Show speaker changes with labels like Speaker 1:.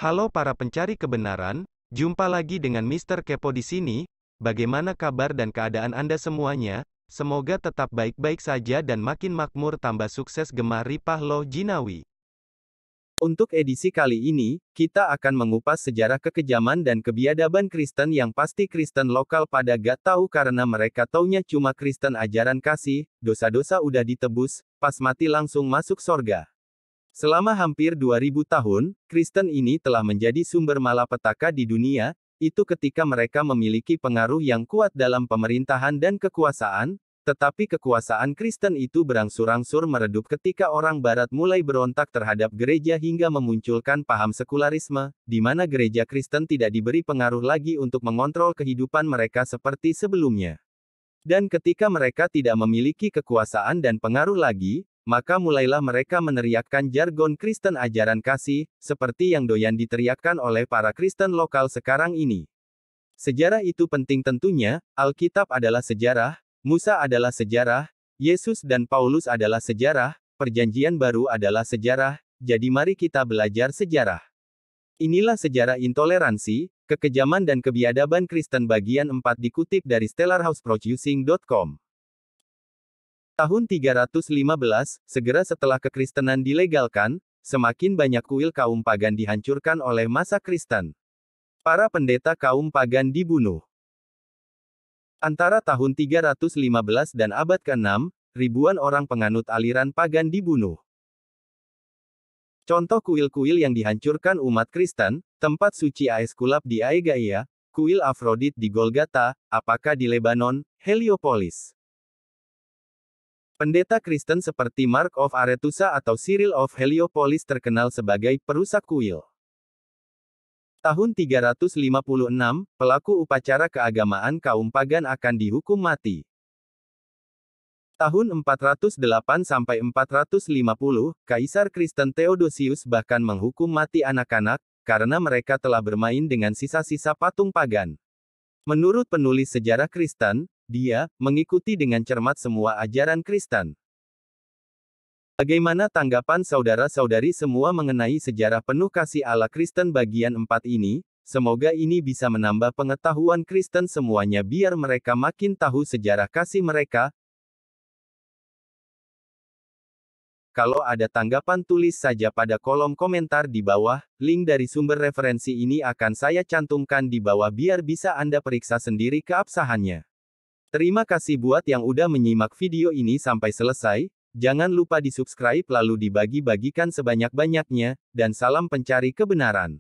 Speaker 1: Halo para pencari kebenaran, jumpa lagi dengan Mr. Kepo di sini. Bagaimana kabar dan keadaan Anda semuanya? Semoga tetap baik-baik saja dan makin makmur tambah sukses gemar ripah loh jinawi.
Speaker 2: Untuk edisi kali ini, kita akan mengupas sejarah kekejaman dan kebiadaban Kristen yang pasti Kristen lokal pada gak tahu karena mereka taunya cuma Kristen ajaran kasih, dosa-dosa udah ditebus, pas mati langsung masuk sorga. Selama hampir 2000 tahun, Kristen ini telah menjadi sumber malapetaka di dunia, itu ketika mereka memiliki pengaruh yang kuat dalam pemerintahan dan kekuasaan, tetapi kekuasaan Kristen itu berangsur-angsur meredup ketika orang Barat mulai berontak terhadap gereja hingga memunculkan paham sekularisme, di mana gereja Kristen tidak diberi pengaruh lagi untuk mengontrol kehidupan mereka seperti sebelumnya. Dan ketika mereka tidak memiliki kekuasaan dan pengaruh lagi, maka mulailah mereka meneriakkan jargon Kristen ajaran kasih, seperti yang doyan diteriakkan oleh para Kristen lokal sekarang ini. Sejarah itu penting tentunya, Alkitab adalah sejarah, Musa adalah sejarah, Yesus dan Paulus adalah sejarah, Perjanjian Baru adalah sejarah, jadi mari kita belajar sejarah. Inilah sejarah intoleransi, kekejaman dan kebiadaban Kristen bagian 4 dikutip dari stellarhouseproducing.com. Tahun 315, segera setelah kekristenan dilegalkan, semakin banyak kuil kaum pagan dihancurkan oleh massa Kristen. Para pendeta kaum pagan dibunuh. Antara tahun 315 dan abad ke-6, ribuan orang penganut aliran pagan dibunuh. Contoh kuil-kuil yang dihancurkan umat Kristen, tempat suci Aeskulap di Aegaia, kuil Afrodit di Golgata, apakah di Lebanon, Heliopolis. Pendeta Kristen seperti Mark of Aretusa atau Cyril of Heliopolis terkenal sebagai perusak kuil. Tahun 356, pelaku upacara keagamaan kaum pagan akan dihukum mati. Tahun 408–450, Kaisar Kristen Theodosius bahkan menghukum mati anak-anak, karena mereka telah bermain dengan sisa-sisa patung pagan. Menurut penulis sejarah Kristen, dia mengikuti dengan cermat semua ajaran Kristen. Bagaimana tanggapan saudara-saudari semua mengenai sejarah penuh kasih Allah Kristen bagian 4 ini? Semoga ini bisa menambah pengetahuan Kristen semuanya biar mereka makin tahu sejarah kasih mereka. Kalau ada tanggapan tulis saja pada kolom komentar di bawah, link dari sumber referensi ini akan saya cantumkan di bawah biar bisa Anda periksa sendiri keabsahannya. Terima kasih buat yang udah menyimak video ini sampai selesai. Jangan lupa di subscribe lalu dibagi-bagikan sebanyak-banyaknya, dan salam pencari kebenaran.